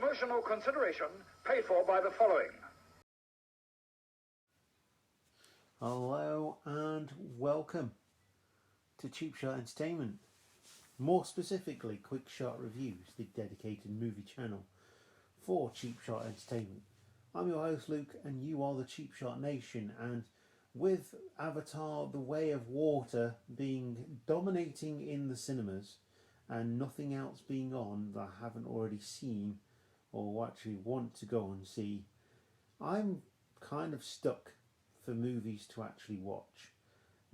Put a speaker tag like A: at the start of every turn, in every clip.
A: Promotional consideration paid for by the following.
B: Hello and welcome to Cheap Shot Entertainment. More specifically, Quick Shot Reviews, the dedicated movie channel for Cheap Shot Entertainment. I'm your host Luke and you are the Cheap Shot Nation, and with Avatar The Way of Water being dominating in the cinemas and nothing else being on that I haven't already seen or actually want to go and see, I'm kind of stuck for movies to actually watch,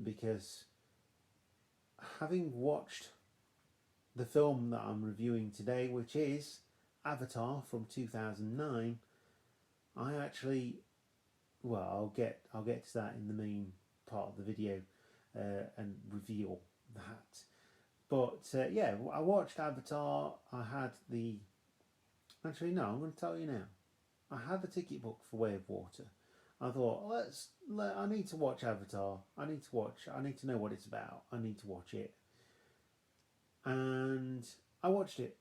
B: because having watched the film that I'm reviewing today, which is Avatar from 2009, I actually, well, I'll get to that in the main part of the video and reveal that. But yeah, I watched Avatar. I had the, actually no, I'm going to tell you now. I had the ticket booked for Way of Water. I thought, I need to watch Avatar. I need to know what it's about. I need to watch it. And I watched it.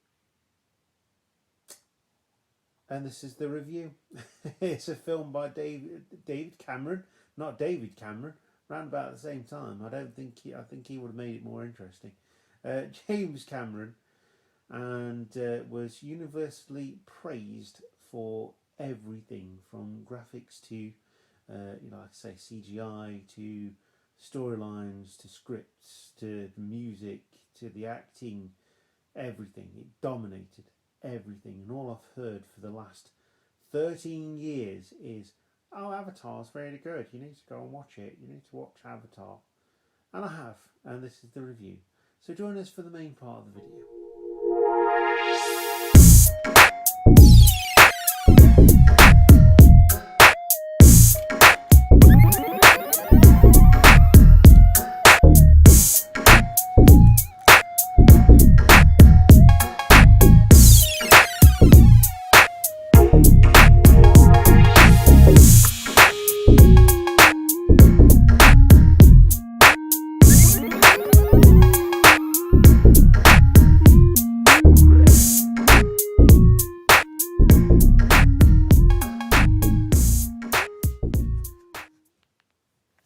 B: And this is the review. It's a film by David Cameron, not David Cameron, around about the same time. I think he would have made it more interesting. James Cameron, and was universally praised for everything from graphics to like I say, CGI, to storylines, to scripts, to the music, to the acting, everything. It dominated everything, and all I've heard for the last 13 years is, oh, Avatar's very good, you need to go and watch it, you need to watch Avatar. And I have, and this is the review. So join us for the main part of the video.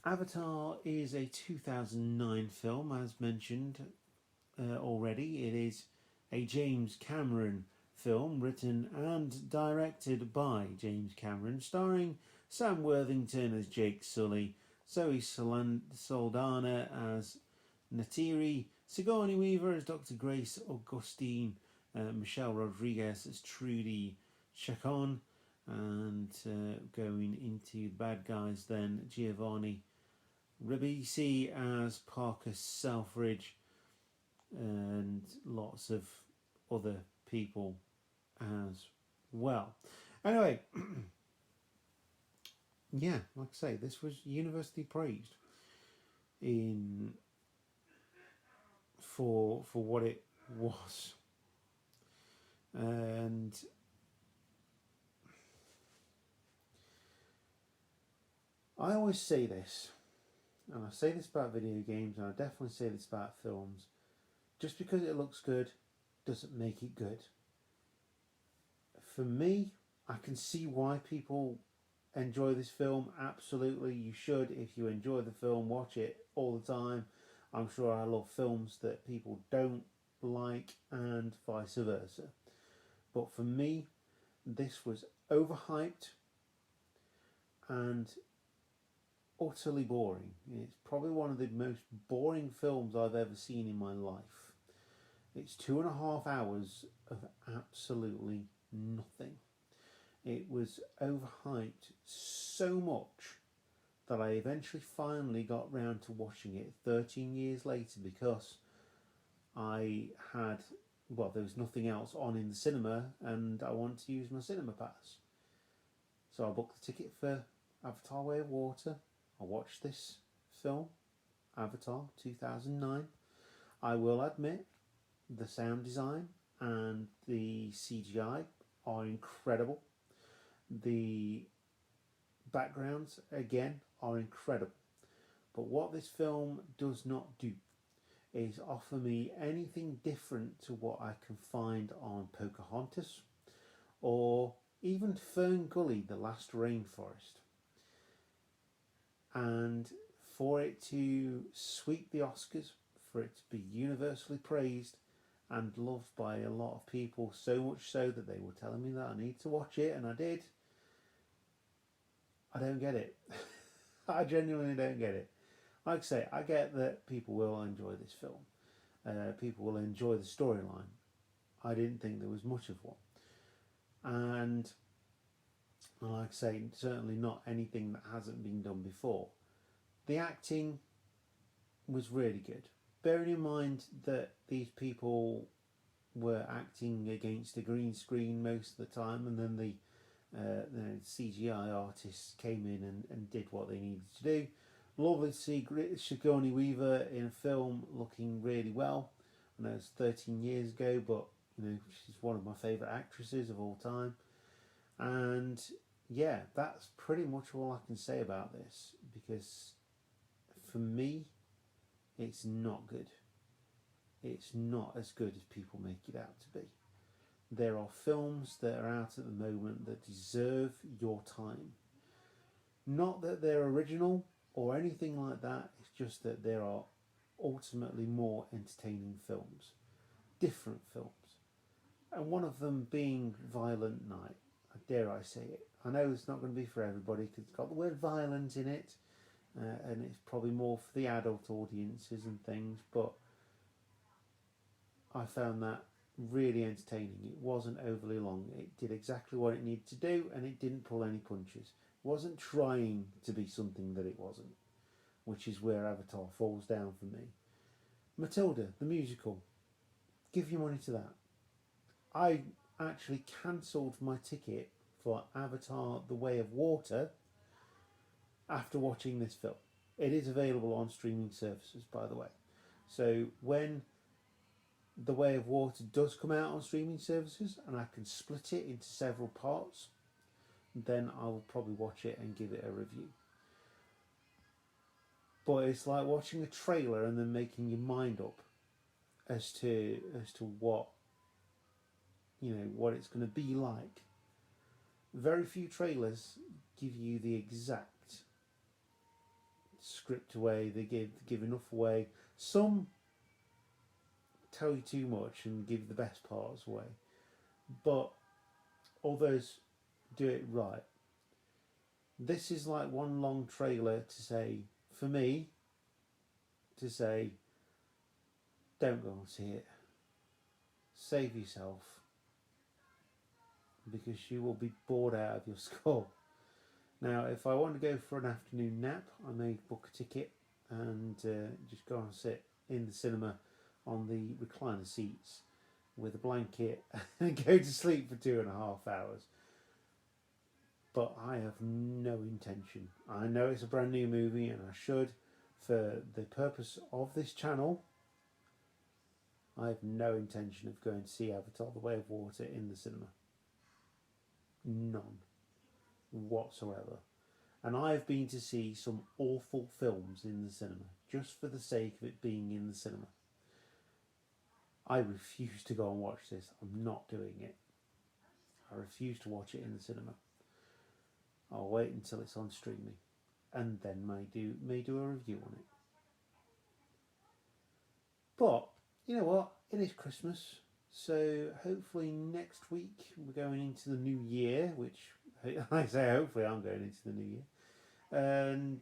B: Avatar is a 2009 film, as mentioned already. It is a James Cameron film, written and directed by James Cameron, starring Sam Worthington as Jake Sully, Zoe Saldana as Natiri, Sigourney Weaver as Dr. Grace Augustine, Michelle Rodriguez as Trudy Chacon, and going into the bad guys then, Giovanni Ribisi as Parker Selfridge, and lots of other people as well. Anyway, yeah, like I say, this was universally praised for what it was, and I always say this. And I say this about video games, and I definitely say this about films. Just because it looks good doesn't make it good. For me, I can see why people enjoy this film. Absolutely, you should. If you enjoy the film, watch it all the time. I'm sure I love films that people don't like, and vice versa. But for me, this was overhyped and utterly boring. It's probably one of the most boring films I've ever seen in my life. It's 2.5 hours of absolutely nothing. It was overhyped so much that I eventually finally got round to watching it 13 years later, because I had, well, there was nothing else on in the cinema and I wanted to use my cinema pass. So I booked the ticket for Avatar Way of Water. I watched this film, Avatar 2009. I will admit, the sound design and the CGI are incredible. The backgrounds, again, are incredible. But what this film does not do is offer me anything different to what I can find on Pocahontas or even Fern Gully, The Last Rainforest. And for it to sweep the Oscars, for it to be universally praised and loved by a lot of people, so much so that they were telling me that I need to watch it, and I did. I don't get it. I genuinely don't get it. Like I say, I get that people will enjoy this film. People will enjoy the storyline. I didn't think there was much of one. And like I say, certainly not anything that hasn't been done before. The acting was really good. Bearing in mind that these people were acting against a green screen most of the time, and then the CGI artists came in and did what they needed to do. Lovely to see Sigourney Weaver in a film looking really well. I know it's 13 years ago, but she's one of my favourite actresses of all time. And yeah, that's pretty much all I can say about this, because for me, it's not good. It's not as good as people make it out to be. There are films that are out at the moment that deserve your time. Not that they're original or anything like that, it's just that there are ultimately more entertaining films. Different films. And one of them being Violent Night. Dare I say it. I know it's not going to be for everybody because it's got the word violent in it, and it's probably more for the adult audiences and things, but I found that really entertaining. It wasn't overly long. It did exactly what it needed to do, and it didn't pull any punches. It wasn't trying to be something that it wasn't, which is where Avatar falls down for me. Matilda, the musical. Give your money to that. I actually cancelled my ticket for Avatar The Way of Water after watching this film. It is available on streaming services, by the way. So when The Way of Water does come out on streaming services and I can split it into several parts, then I will probably watch it and give it a review. But it's like watching a trailer and then making your mind up as to what what it's going to be like. Very few trailers give you the exact script away. They give enough away. Some tell you too much and give the best parts away, but others do it right. This is like one long trailer to say, for me, to say, don't go and see it. Save yourself, because you will be bored out of your skull. Now, if I want to go for an afternoon nap, I may book a ticket and just go and sit in the cinema on the recliner seats with a blanket and go to sleep for 2.5 hours. But I have no intention. I know it's a brand new movie and I should, for the purpose of this channel, I have no intention of going to see Avatar The Way of Water in the cinema. None whatsoever. And I've been to see some awful films in the cinema just for the sake of it being in the cinema. I refuse to go and watch this. I'm not doing it. I refuse to watch it in the cinema. I'll wait until it's on streaming and then may do a review on it. But you know what? It is Christmas, so hopefully next week we're going into the new year, which I say hopefully I'm going into the new year. And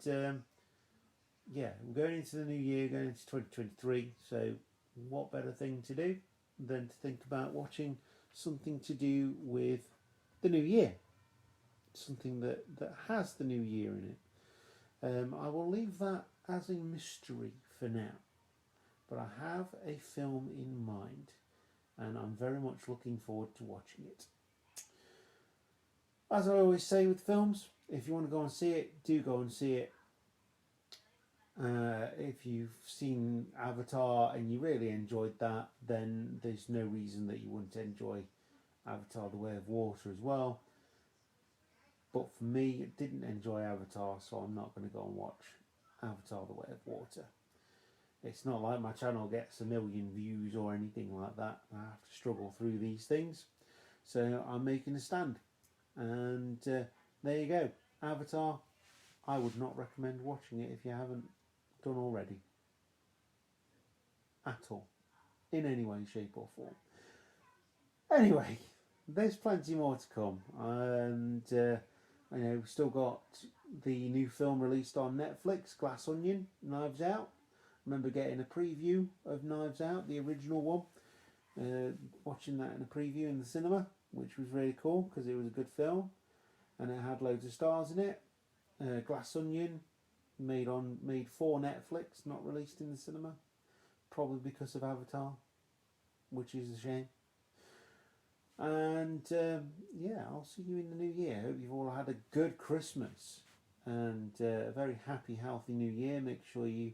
B: yeah, we're going into the new year, going into 2023, so what better thing to do than to think about watching something to do with the new year, something that has the new year in it. I will leave that as a mystery for now, but I have a film in mind and I'm very much looking forward to watching it. As I always say with films, if you want to go and see it, do go and see it. If you've seen Avatar and you really enjoyed that, then there's no reason that you wouldn't enjoy Avatar The Way of Water as well. But for me, I didn't enjoy Avatar, so I'm not going to go and watch Avatar The Way of Water. It's not like my channel gets 1 million views or anything like that. I have to struggle through these things. So I'm making a stand. And there you go. Avatar, I would not recommend watching it if you haven't done already. At all. In any way, shape or form. Anyway, there's plenty more to come. And, we've still got the new film released on Netflix, Glass Onion, Knives Out. I remember getting a preview of Knives Out, the original one. Watching that in a preview in the cinema, which was really cool because it was a good film. And it had loads of stars in it. Glass Onion, made for Netflix, not released in the cinema. Probably because of Avatar, which is a shame. And I'll see you in the new year. Hope you've all had a good Christmas and a very happy, healthy new year. Make sure you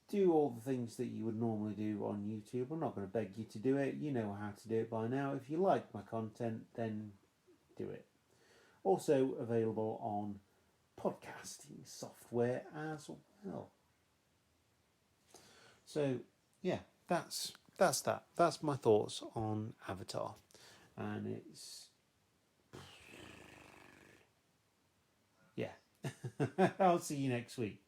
B: do all the things that you would normally do on YouTube. I'm not going to beg you to do it. You know how to do it by now. If you like my content, then do it. Also available on podcasting software as well. So, yeah, that's that. That's my thoughts on Avatar. And it's... yeah. I'll see you next week.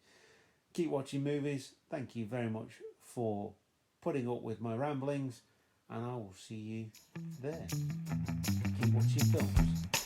B: Keep watching movies. Thank you very much for putting up with my ramblings. And I will see you there. Keep watching films.